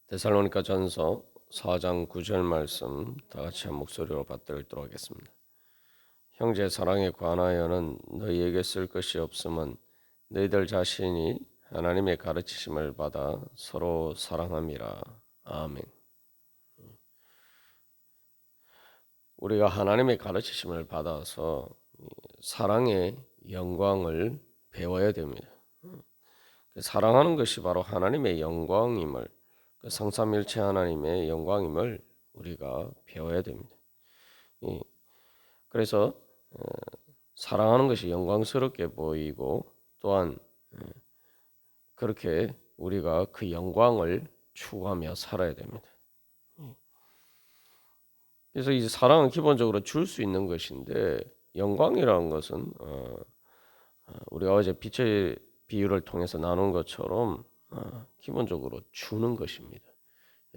데살로니가 전서 4장 9절 말씀 다 같이 한 목소리로 받들도록 하겠습니다. 형제 사랑에 관하여는 너희에게 쓸 것이 없음은 너희들 자신이 하나님의 가르치심을 받아 서로 사랑함이라. 아멘. 우리가 하나님의 가르치심을 받아서 사랑의 영광을 배워야 됩니다. 사랑하는 것이 바로 하나님의 영광임을, 성삼일체 하나님의 영광임을 우리가 배워야 됩니다. 그래서 사랑하는 것이 영광스럽게 보이고 또한 그렇게 우리가 그 영광을 추구하며 살아야 됩니다. 그래서 이 사랑은 기본적으로 줄 수 있는 것인데 영광이라는 것은 우리가 어제 빛의 비유를 통해서 나눈 것처럼 기본적으로 주는 것입니다.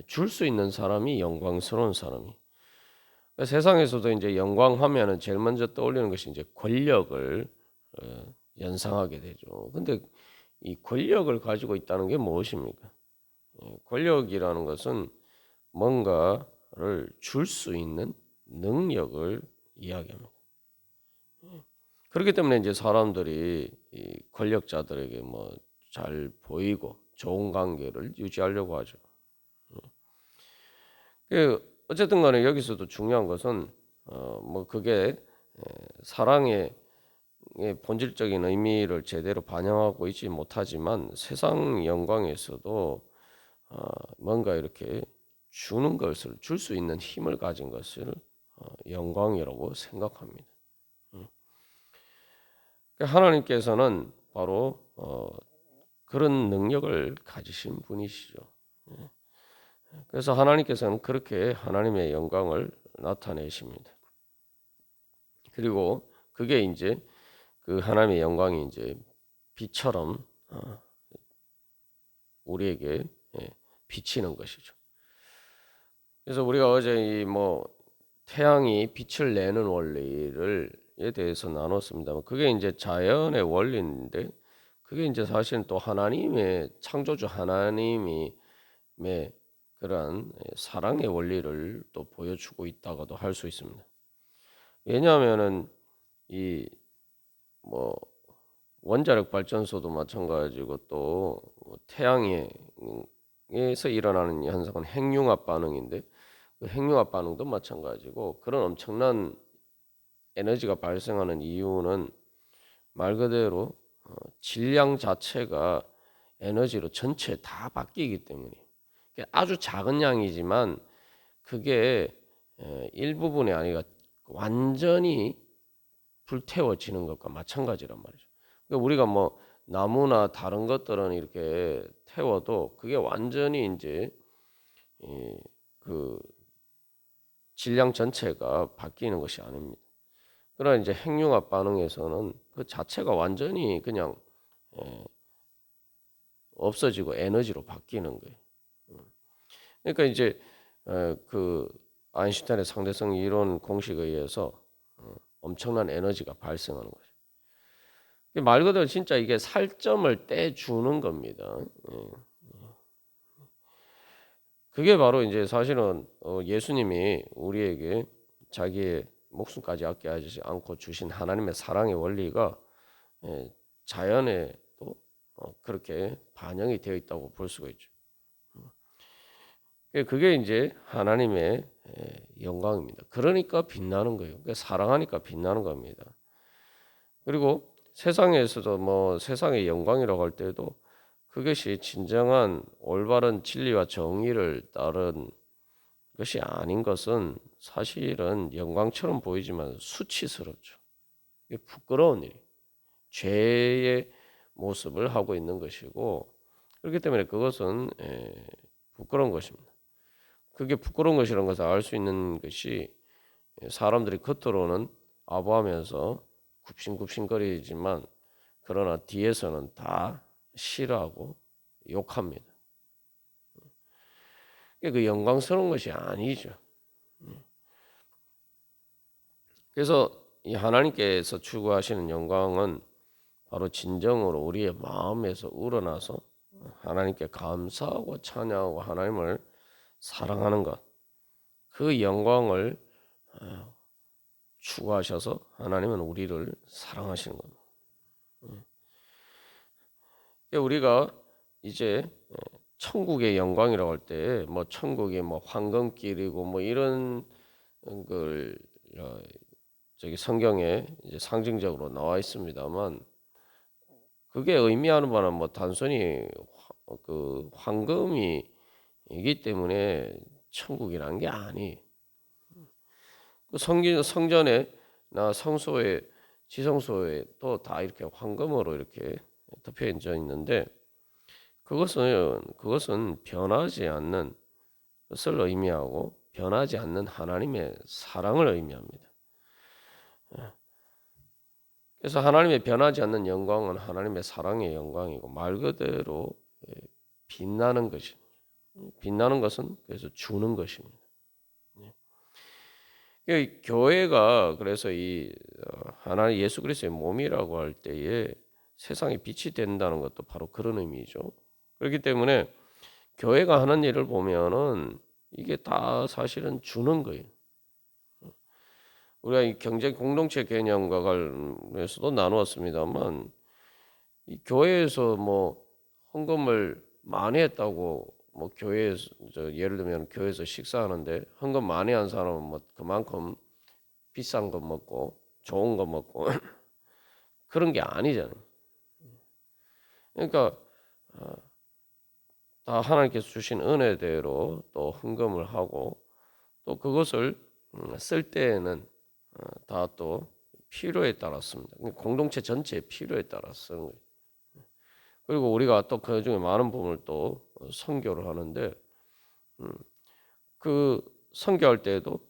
줄 수 있는 사람이 영광스러운 사람이. 세상에서도 이제 영광하면은 제일 먼저 떠올리는 것이 이제 권력을 연상하게 되죠. 근데 이 권력을 가지고 있다는 게 무엇입니까? 권력이라는 것은 뭔가를 줄 수 있는 능력을 이야기합니다. 그렇기 때문에 이제 사람들이 이 권력자들에게 뭐 잘 보이고 좋은 관계를 유지하려고 하죠. 어쨌든 간에 여기서도 중요한 것은 뭐 그게 사랑의 본질적인 의미를 제대로 반영하고 있지 못하지만 세상 영광에서도 뭔가 이렇게 주는 것을 줄 수 있는 힘을 가진 것을 영광이라고 생각합니다. 하나님께서는 바로 그런 능력을 가지신 분이시죠. 그래서 하나님께서는 그렇게 하나님의 영광을 나타내십니다. 그리고 그게 이제 그 하나님의 영광이 이제 빛처럼 우리에게 비치는 것이죠. 그래서 우리가 어제 이 뭐 태양이 빛을 내는 원리를에 대해서 나눴습니다만 그게 이제 자연의 원리인데 그게 이제 사실은 또 하나님의 창조주 하나님이 그러한 사랑의 원리를 또 보여주고 있다고도 할 수 있습니다. 왜냐하면은 이 뭐 원자력 발전소도 마찬가지고 또 태양에서 일어나는 현상은 핵융합 반응인데 그 핵융합 반응도 마찬가지고 그런 엄청난 에너지가 발생하는 이유는 말 그대로 질량 자체가 에너지로 전체 다 바뀌기 때문이에요. 아주 작은 양이지만 그게 일부분이 아니라 완전히 불태워지는 것과 마찬가지란 말이죠. 그러니까 우리가 뭐 나무나 다른 것들은 이렇게 태워도 그게 완전히 이제 그 질량 전체가 바뀌는 것이 아닙니다. 그러나 이제 핵융합 반응에서는 그 자체가 완전히 그냥 없어지고 에너지로 바뀌는 거예요. 그러니까 이제 그 아인슈타인의 상대성 이론 공식에 의해서 엄청난 에너지가 발생하는 거죠. 말 그대로 진짜 이게 살점을 떼주는 겁니다. 그게 바로 이제 사실은 예수님이 우리에게 자기의 목숨까지 아껴하지 않고 주신 하나님의 사랑의 원리가 자연에도 그렇게 반영이 되어 있다고 볼 수가 있죠. 그게 이제 하나님의 영광입니다. 그러니까 빛나는 거예요. 그러니까 사랑하니까 빛나는 겁니다. 그리고 세상에서도 뭐 세상의 영광이라고 할 때도 그것이 진정한 올바른 진리와 정의를 따른 것이 아닌 것은 사실은 영광처럼 보이지만 수치스럽죠. 이게 부끄러운 일이 죄의 모습을 하고 있는 것이고 그렇기 때문에 그것은 부끄러운 것입니다. 그게 부끄러운 것이라는 것을 알 수 있는 것이 사람들이 겉으로는 아부하면서 굽신굽신거리지만 그러나 뒤에서는 다 싫어하고 욕합니다. 그 영광스러운 것이 아니죠. 그래서 이 하나님께서 추구하시는 영광은 바로 진정으로 우리의 마음에서 우러나서 하나님께 감사하고 찬양하고 하나님을 사랑하는 것, 그 영광을 추구하셔서 하나님은 우리를 사랑하시는 겁니다. 우리가 이제 천국의 영광이라고 할 때 뭐 천국이 뭐 황금길이고 뭐 이런 걸 저기 성경에 이제 상징적으로 나와 있습니다만, 그게 의미하는 바는 뭐 단순히 그 황금이기 때문에 천국이라는 게 아니. 그 성전에 나 성소에 지성소에 또 다 이렇게 황금으로 이렇게 덮여져 있는데, 그것은 변하지 않는 것을 의미하고 변하지 않는 하나님의 사랑을 의미합니다. 그래서 하나님의 변하지 않는 영광은 하나님의 사랑의 영광이고, 말 그대로 빛나는 것입니다. 빛나는 것은 그래서 주는 것입니다. 교회가 그래서 이 하나님 예수 그리스도의 몸이라고 할 때에 세상에 빛이 된다는 것도 바로 그런 의미죠. 그렇기 때문에 교회가 하는 일을 보면은 이게 다 사실은 주는 거예요. 우리가 이 경제 공동체 개념과 관련해서도 나누었습니다만, 이 교회에서 뭐 헌금을 많이 했다고 뭐 교회에서 예를 들면 교회에서 식사하는데 헌금 많이 한 사람은 뭐 그만큼 비싼 거 먹고 좋은 거 먹고 그런 게 아니잖아요. 그러니까 다 하나님께서 주신 은혜대로 또 헌금을 하고, 또 그것을 쓸 때에는 다 또 필요에 따랐습니다. 공동체 전체의 필요에 따라 쓰는 거예요. 그리고 우리가 또 그 중에 많은 부분을 또 선교를 하는데, 그 선교할 때에도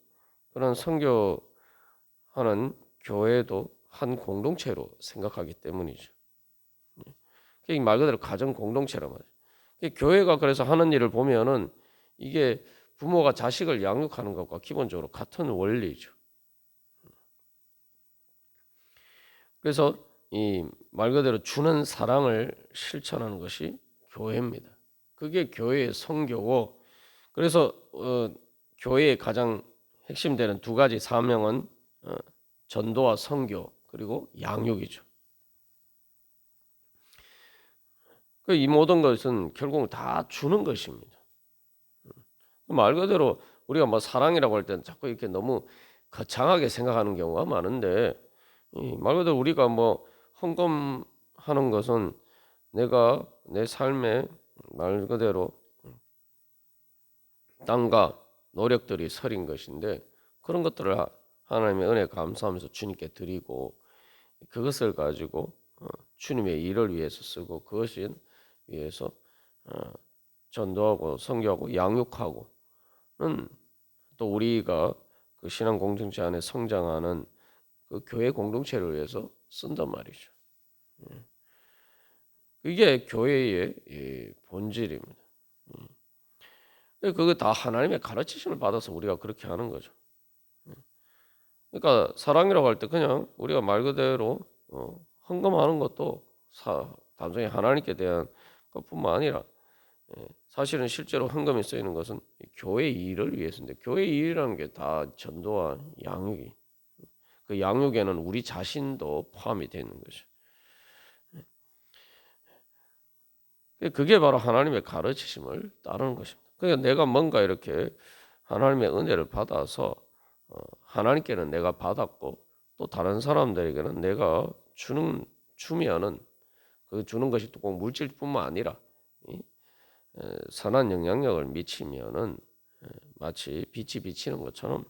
그런 선교하는 교회도 한 공동체로 생각하기 때문이죠. 말 그대로 가정 공동체란 말이에요. 교회가 그래서 하는 일을 보면은 이게 부모가 자식을 양육하는 것과 기본적으로 같은 원리죠. 그래서 이 말 그대로 주는 사랑을 실천하는 것이 교회입니다. 그게 교회의 선교고, 그래서 교회의 가장 핵심되는 두 가지 사명은 전도와 선교 그리고 양육이죠. 이 모든 것은 결국 다 주는 것입니다. 말 그대로 우리가 뭐 사랑이라고 할 때는 자꾸 이렇게 너무 거창하게 생각하는 경우가 많은데, 말 그대로 우리가 뭐 헌금하는 것은 내가 내 삶에 말 그대로 땀과 노력들이 서린 것인데, 그런 것들을 하나님의 은혜 감사하면서 주님께 드리고, 그것을 가지고 주님의 일을 위해서 쓰고, 그것이 위해서 전도하고 선교하고 양육하고는 또 우리가 그 신앙 공동체 안에 성장하는 그 교회 공동체를 위해서 쓴단 말이죠. 이게 교회의 본질입니다. 그거 다 하나님의 가르치심을 받아서 우리가 그렇게 하는 거죠. 그러니까 사랑이라고 할 때 그냥 우리가 말 그대로 헌금하는 것도 단순히 하나님께 대한 것뿐만 아니라, 사실은 실제로 헌금이 쓰이는 것은 교회 일을 위해서인데, 교회 일이라는 게 다 전도와 양육이, 그 양육에는 우리 자신도 포함이 되는 거죠. 그게 바로 하나님의 가르치심을 따르는 것입니다. 그러니까 내가 뭔가 이렇게 하나님의 은혜를 받아서 하나님께는 내가 받았고, 또 다른 사람들에게는 내가 주면은 그 주는 것이 또 꼭 물질뿐만 아니라 선한 영향력을 미치면은 마치 빛이 비치는 것처럼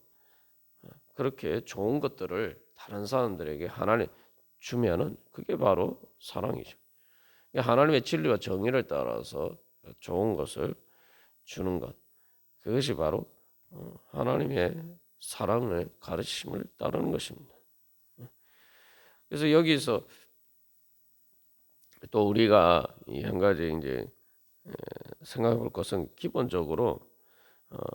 그렇게 좋은 것들을 다른 사람들에게 하나님 주면은 그게 바로 사랑이죠. 하나님의 진리와 정의를 따라서 좋은 것을 주는 것, 그것이 바로 하나님의 사랑을 가르침을 따르는 것입니다. 그래서 여기서 또 우리가 이 한 가지 이제 생각해 볼 것은, 기본적으로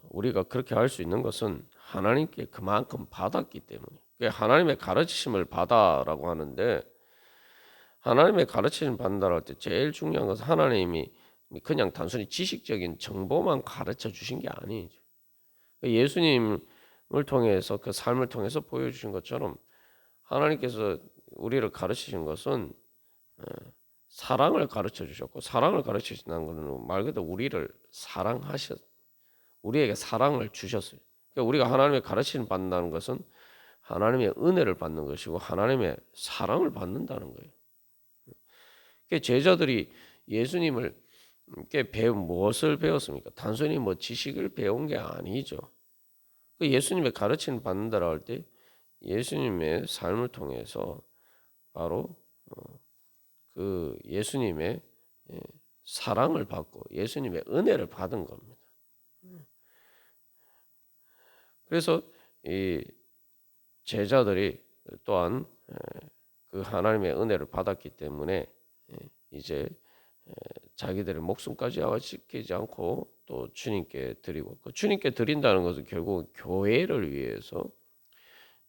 우리가 그렇게 할 수 있는 것은 하나님께 그만큼 받았기 때문에, 하나님의 가르치심을 받아라고 하는데, 하나님의 가르치심 받는다고 할 때 제일 중요한 것은 하나님이 그냥 단순히 지식적인 정보만 가르쳐 주신 게 아니죠. 예수님을 통해서 그 삶을 통해서 보여주신 것처럼 하나님께서 우리를 가르치신 것은 사랑을 가르쳐 주셨고, 사랑을 가르쳐 주신다는 것은 말 그대로 우리를 우리에게 사랑을 주셨어요. 그러니까 우리가 하나님의 가르침을 받는다는 것은 하나님의 은혜를 받는 것이고 하나님의 사랑을 받는다는 거예요. 그러니까 제자들이 예수님을 무엇을 배웠습니까? 단순히 뭐 지식을 배운 게 아니죠. 그 예수님의 가르침을 받는다라고 할 때 예수님의 삶을 통해서 바로 그 예수님의 사랑을 받고 예수님의 은혜를 받은 겁니다. 그래서 이 제자들이 또한 그 하나님의 은혜를 받았기 때문에 이제 자기들의 목숨까지 아웃시키지 않고 또 주님께 드리고, 그 주님께 드린다는 것은 결국 교회를 위해서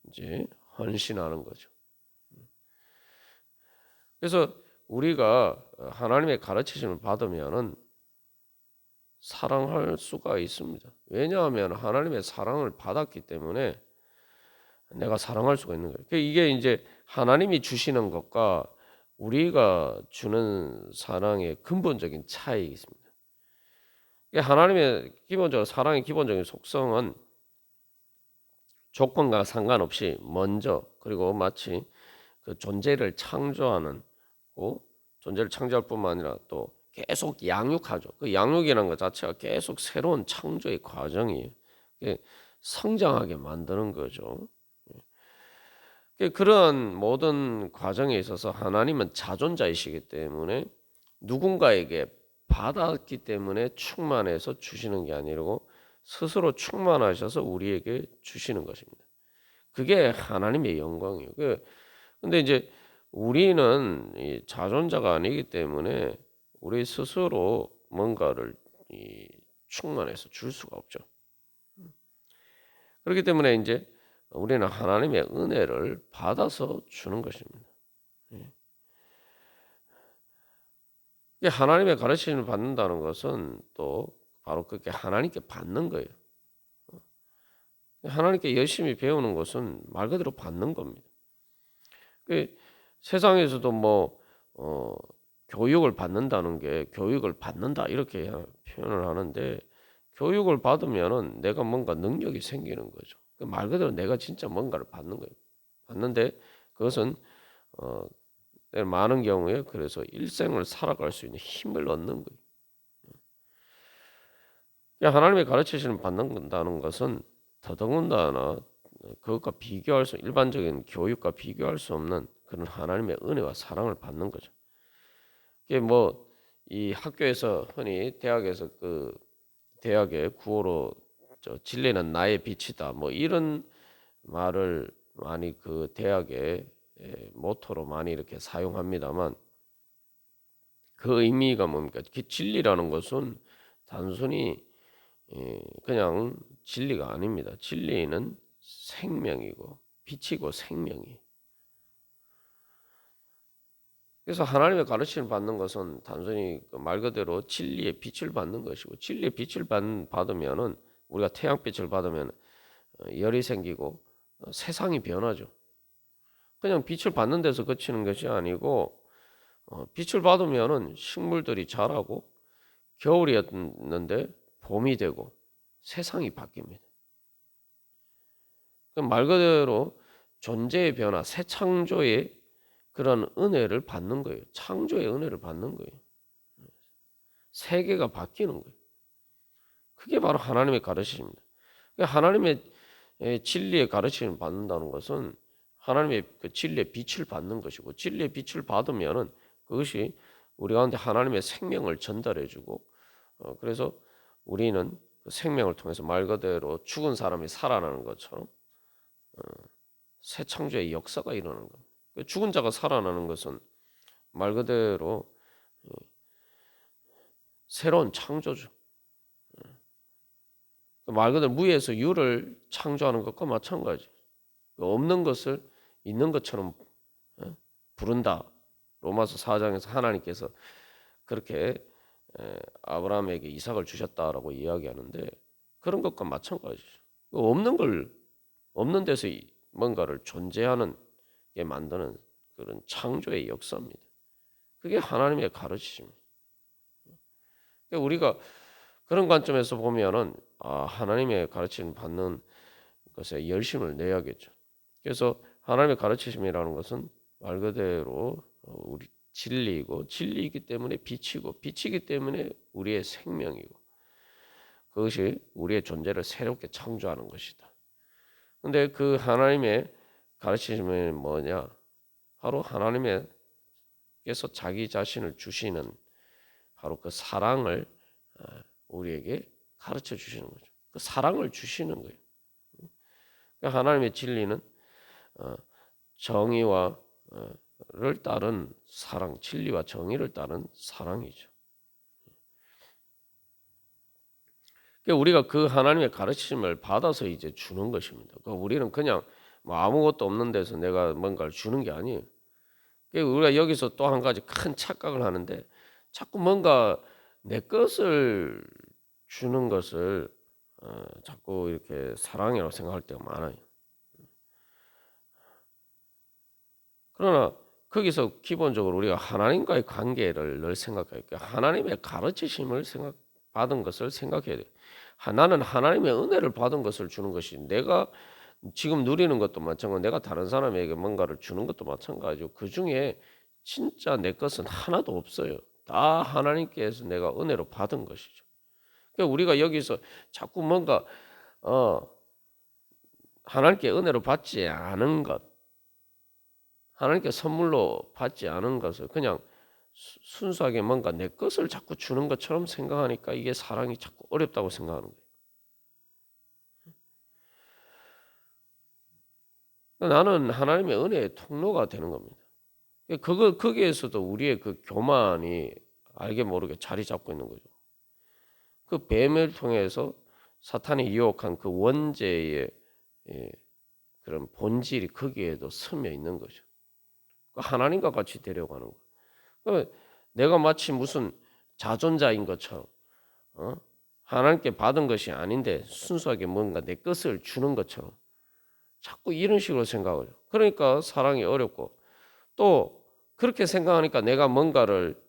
이제 헌신하는 거죠. 그래서 우리가 하나님의 가르치심을 받으면은 사랑할 수가 있습니다. 왜냐하면 하나님의 사랑을 받았기 때문에 내가 사랑할 수가 있는 거예요. 이게 이제 하나님이 주시는 것과 우리가 주는 사랑의 근본적인 차이가 있습니다. 하나님의 기본적으로 사랑의 기본적인 속성은 조건과 상관없이 먼저, 그리고 마치 그 존재를 창조하는, 존재를 창조할 뿐만 아니라 또 계속 양육하죠. 그 양육이라는 것 자체가 계속 새로운 창조의 과정이에요. 성장하게 만드는 거죠. 그런 모든 과정에 있어서 하나님은 자존자이시기 때문에 누군가에게 받았기 때문에 충만해서 주시는 게 아니고 스스로 충만하셔서 우리에게 주시는 것입니다. 그게 하나님의 영광이에요. 근데 이제 우리는 이 자존자가 아니기 때문에 우리 스스로 뭔가를 충만해서 줄 수가 없죠. 그렇기 때문에 이제 우리는 하나님의 은혜를 받아서 주는 것입니다. 하나님의 가르침을 받는다는 것은 또 바로 그렇게 하나님께 받는 거예요. 하나님께 열심히 배우는 것은 말 그대로 받는 겁니다. 세상에서도 뭐 교육을 받는다는 게 교육을 받는다 이렇게 표현을 하는데, 교육을 받으면은 내가 뭔가 능력이 생기는 거죠. 말 그대로 내가 진짜 뭔가를 받는 거예요. 받는데 그것은 많은 경우에 그래서 일생을 살아갈 수 있는 힘을 얻는 거예요. 하나님의 가르치심을 받는다는 것은 더더군다나 그것과 일반적인 교육과 비교할 수 없는 그런 하나님의 은혜와 사랑을 받는 거죠. 이게 뭐 이 학교에서 흔히 대학에서 그 대학의 구호로 진리는 나의 빛이다 뭐 이런 말을 많이 그 대학의 모토로 많이 이렇게 사용합니다만, 그 의미가 뭡니까? 그 진리라는 것은 단순히 그냥 진리가 아닙니다. 진리는 생명이고 빛이고 생명이. 그래서 하나님의 가르침을 받는 것은 단순히 말 그대로 진리의 빛을 받는 것이고, 진리의 빛을 받으면은 우리가 태양빛을 받으면 열이 생기고 세상이 변하죠. 그냥 빛을 받는 데서 그치는 것이 아니고 빛을 받으면은 식물들이 자라고 겨울이었는데 봄이 되고 세상이 바뀝니다. 말 그대로 존재의 변화, 새 창조의 그런 은혜를 받는 거예요. 창조의 은혜를 받는 거예요. 세계가 바뀌는 거예요. 그게 바로 하나님의 가르침입니다. 하나님의 진리의 가르침을 받는다는 것은 하나님의 그 진리의 빛을 받는 것이고, 진리의 빛을 받으면은 그것이 우리 가운데 하나님의 생명을 전달해주고, 그래서 우리는 그 생명을 통해서 말 그대로 죽은 사람이 살아나는 것처럼 새 창조의 역사가 일어나는 겁니다. 죽은 자가 살아나는 것은 말 그대로 새로운 창조죠. 말 그대로 무에서 유를 창조하는 것과 마찬가지. 없는 것을 있는 것처럼 부른다. 로마서 4장에서 하나님께서 그렇게 아브라함에게 이삭을 주셨다라고 이야기하는데 그런 것과 마찬가지죠. 없는 데서 뭔가를 존재하는 게 만드는 그런 창조의 역사입니다. 그게 하나님의 가르치십니다. 그러니까 우리가 그런 관점에서 보면은 하나님의 가르침을 받는 것에 열심을 내야겠죠. 그래서 하나님의 가르치심이라는 것은 말 그대로 우리 진리이고 진리이기 때문에 빛이고 빛이기 때문에 우리의 생명이고 그것이 우리의 존재를 새롭게 창조하는 것이다. 근데 그 하나님의 가르치심이 뭐냐? 바로 하나님께서 자기 자신을 주시는 바로 그 사랑을 우리에게 가르쳐 주시는 거죠. 그 사랑을 주시는 거예요. 그러니까 하나님의 진리는 정의와 를 따른 사랑, 진리와 정의를 따른 사랑이죠. 그러니까 우리가 그 하나님의 가르침을 받아서 이제 주는 것입니다. 그러니까 우리는 그냥 뭐 아무것도 없는 데서 내가 뭔가를 주는 게 아니에요. 그러니까 우리가 여기서 또 한 가지 큰 착각을 하는데 자꾸 뭔가 내 것을 주는 것을 자꾸 이렇게 사랑이라고 생각할 때가 많아요. 그러나 거기서 기본적으로 우리가 하나님과의 관계를 늘 생각해야 돼요. 하나님의 가르치심을 받은 것을 생각해야 돼요. 나는 하나님의 은혜를 받은 것을 주는 것이 내가 지금 누리는 것도 마찬가지고 내가 다른 사람에게 뭔가를 주는 것도 마찬가지고 그 중에 진짜 내 것은 하나도 없어요. 다 하나님께서 내가 은혜로 받은 것이죠. 그러니까 우리가 여기서 자꾸 뭔가 하나님께 은혜로 받지 않은 것, 하나님께 선물로 받지 않은 것을 그냥 순수하게 뭔가 내 것을 자꾸 주는 것처럼 생각하니까 이게 사랑이 자꾸 어렵다고 생각하는 거예요. 나는 하나님의 은혜의 통로가 되는 겁니다. 거기에서도 우리의 그 교만이 알게 모르게 자리 잡고 있는 거죠. 그 뱀을 통해서 사탄이 유혹한 그 원죄의 그런 본질이 거기에도 스며 있는 거죠. 하나님과 같이 되려고 하는 거. 내가 마치 무슨 자존자인 것처럼 하나님께 받은 것이 아닌데 순수하게 뭔가 내 것을 주는 것처럼 자꾸 이런 식으로 생각을 해요. 그러니까 사랑이 어렵고 또 그렇게 생각하니까 내가 뭔가를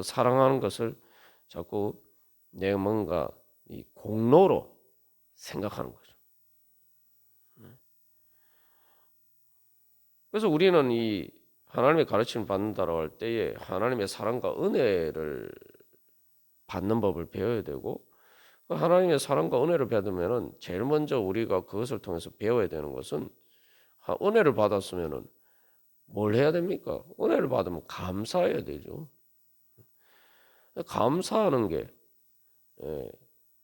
사랑하는 것을 자꾸 내가 뭔가 이 공로로 생각하는 거죠. 그래서 우리는 이 하나님의 가르침을 받는다라고 할 때에 하나님의 사랑과 은혜를 받는 법을 배워야 되고 하나님의 사랑과 은혜를 받으면은 제일 먼저 우리가 그것을 통해서 배워야 되는 것은 은혜를 받았으면은 뭘 해야 됩니까? 은혜를 받으면 감사해야 되죠. 감사하는 게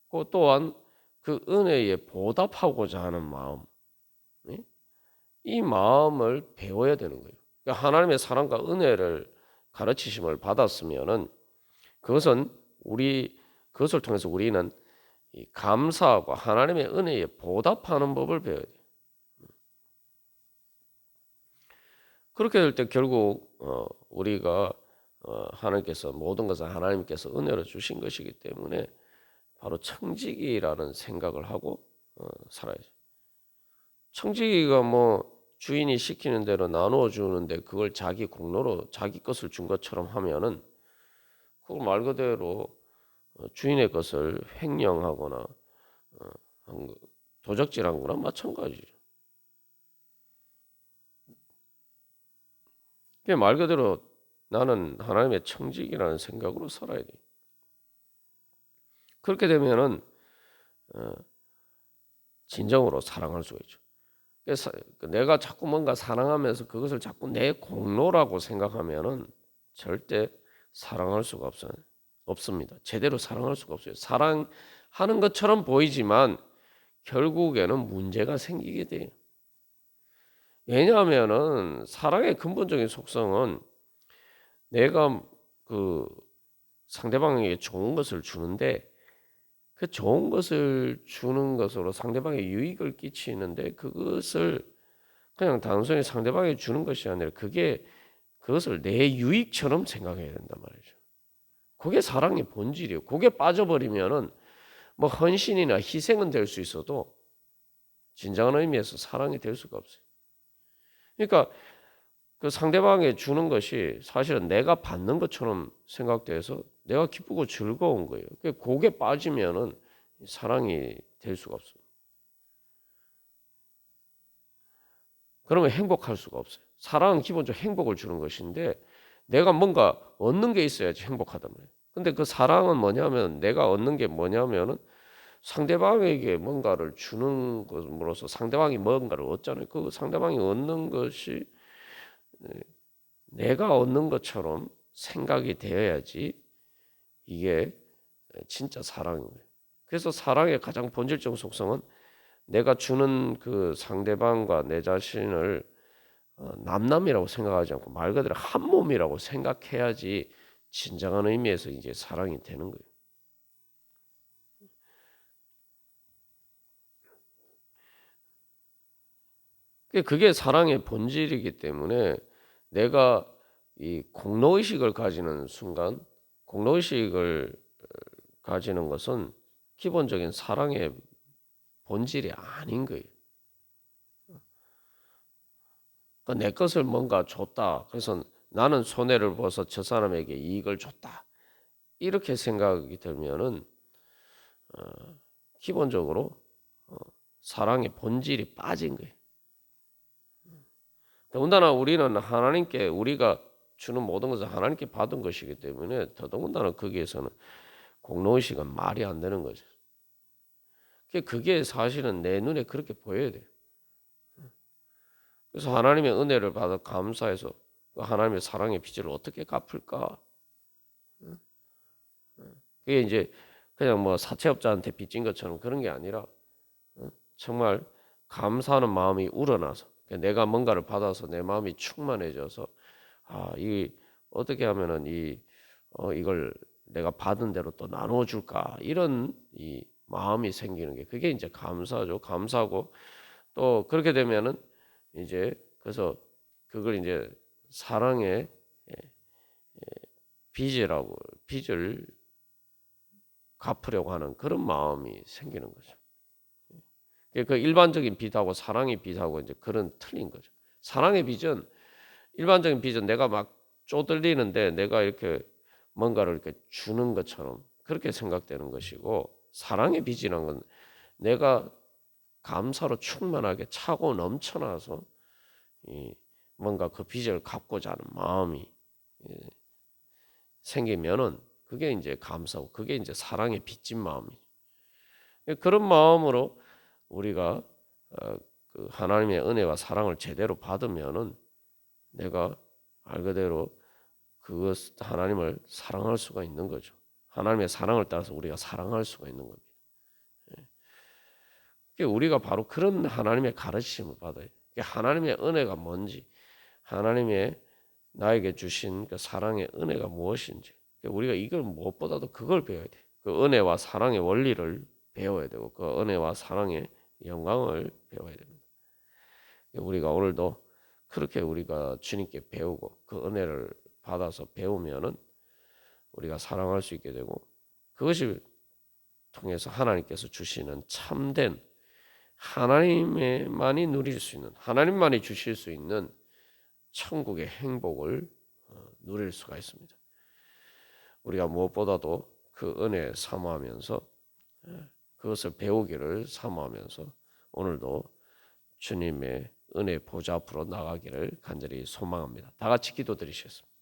그 또한 그 은혜에 보답하고자 하는 마음, 이 마음을 배워야 되는 거예요. 그러니까 하나님의 사랑과 은혜를 가르치심을 받았으면은 그것은 그것을 통해서 우리는 이 감사하고 하나님의 은혜에 보답하는 법을 배워야 돼요. 그렇게 될 때 결국 우리가 하나님께서 모든 것을 하나님께서 은혜로 주신 것이기 때문에 바로 청지기라는 생각을 하고 살아야죠. 청지기가 뭐 주인이 시키는 대로 나누어 주는데 그걸 자기 공로로 자기 것을 준 것처럼 하면은 그걸 말 그대로 주인의 것을 횡령하거나 도적질한 거나 마찬가지죠. 말 그대로 나는 하나님의 청지기라는 생각으로 살아야 돼. 그렇게 되면은 진정으로 사랑할 수가 있죠. 그래서 내가 자꾸 뭔가 사랑하면서 그것을 자꾸 내 공로라고 생각하면은 절대 사랑할 수가 없습니다. 제대로 사랑할 수가 없어요. 사랑하는 것처럼 보이지만 결국에는 문제가 생기게 돼요. 왜냐하면은 사랑의 근본적인 속성은 내가 그 상대방에게 좋은 것을 주는데 그 좋은 것을 주는 것으로 상대방에 유익을 끼치는데 그것을 그냥 단순히 상대방에게 주는 것이 아니라 그것을 내 유익처럼 생각해야 된단 말이죠. 그게 사랑의 본질이에요. 그게 빠져버리면은 뭐 헌신이나 희생은 될 수 있어도 진정한 의미에서 사랑이 될 수가 없어요. 그러니까 그 상대방에 주는 것이 사실은 내가 받는 것처럼 생각돼서 내가 기쁘고 즐거운 거예요. 그게 빠지면은 사랑이 될 수가 없어요. 그러면 행복할 수가 없어요. 사랑은 기본적으로 행복을 주는 것인데 내가 뭔가 얻는 게 있어야지 행복하단 말이에요. 근데 그 사랑은 뭐냐면 내가 얻는 게 뭐냐면은 상대방에게 뭔가를 주는 것으로서 상대방이 뭔가를 얻잖아요. 그 상대방이 얻는 것이 내가 얻는 것처럼 생각이 되어야지 이게 진짜 사랑인 거예요. 그래서 사랑의 가장 본질적 속성은 내가 주는 그 상대방과 내 자신을 남남이라고 생각하지 않고 말 그대로 한 몸이라고 생각해야지 진정한 의미에서 이제 사랑이 되는 거예요. 그게 사랑의 본질이기 때문에 내가 이 공로의식을 가지는 순간 공로의식을 가지는 것은 기본적인 사랑의 본질이 아닌 거예요. 그러니까 내 것을 뭔가 줬다. 그래서 나는 손해를 보아서 저 사람에게 이익을 줬다. 이렇게 생각이 들면은 기본적으로 사랑의 본질이 빠진 거예요. 더군다나 우리는 하나님께 우리가 주는 모든 것을 하나님께 받은 것이기 때문에 더더군다나 거기에서는 공로의식은 말이 안 되는 거죠. 그게 사실은 내 눈에 그렇게 보여야 돼요. 그래서 하나님의 은혜를 받아 감사해서 하나님의 사랑의 빚을 어떻게 갚을까? 그게 이제 그냥 뭐 사채업자한테 빚진 것처럼 그런 게 아니라 정말 감사하는 마음이 우러나서 내가 뭔가를 받아서 내 마음이 충만해져서 이 어떻게 하면은 이걸 내가 받은 대로 또 나누어 줄까 이런 이 마음이 생기는 게 그게 이제 감사죠. 감사고 또 그렇게 되면은 이제 그래서 그걸 이제 사랑의 빚을 갚으려고 하는 그런 마음이 생기는 거죠. 그 일반적인 빚하고 사랑의 빚하고 이제 그런 틀린 거죠. 사랑의 빚은 일반적인 빚은 내가 막 쪼들리는데 내가 이렇게 뭔가를 이렇게 주는 것처럼 그렇게 생각되는 것이고 사랑의 빚이란 건 내가 감사로 충만하게 차고 넘쳐나서 뭔가 그 빚을 갚고자 하는 마음이 생기면은 그게 이제 감사고 그게 이제 사랑의 빚진 마음이 그런 마음으로 우리가 그 하나님의 은혜와 사랑을 제대로 받으면은 내가 말 그대로 그것 하나님을 사랑할 수가 있는 거죠. 하나님의 사랑을 따라서 우리가 사랑할 수가 있는 겁니다. 우리가 바로 그런 하나님의 가르침을 받아요. 하나님의 은혜가 뭔지, 하나님의 나에게 주신 그 사랑의 은혜가 무엇인지, 우리가 이걸 무엇보다도 그걸 배워야 돼. 그 은혜와 사랑의 원리를 배워야 되고, 그 은혜와 사랑의 영광을 배워야 됩니다. 우리가 오늘도 그렇게 우리가 주님께 배우고 그 은혜를 받아서 배우면은 우리가 사랑할 수 있게 되고 그것이 통해서 하나님께서 주시는 참된 하나님만이 누릴 수 있는 하나님만이 주실 수 있는 천국의 행복을 누릴 수가 있습니다. 우리가 무엇보다도 그 은혜 사모하면서 그것을 배우기를 사모하면서 오늘도 주님의 은혜 보좌 앞으로 나가기를 간절히 소망합니다. 다 같이 기도드리겠습니다.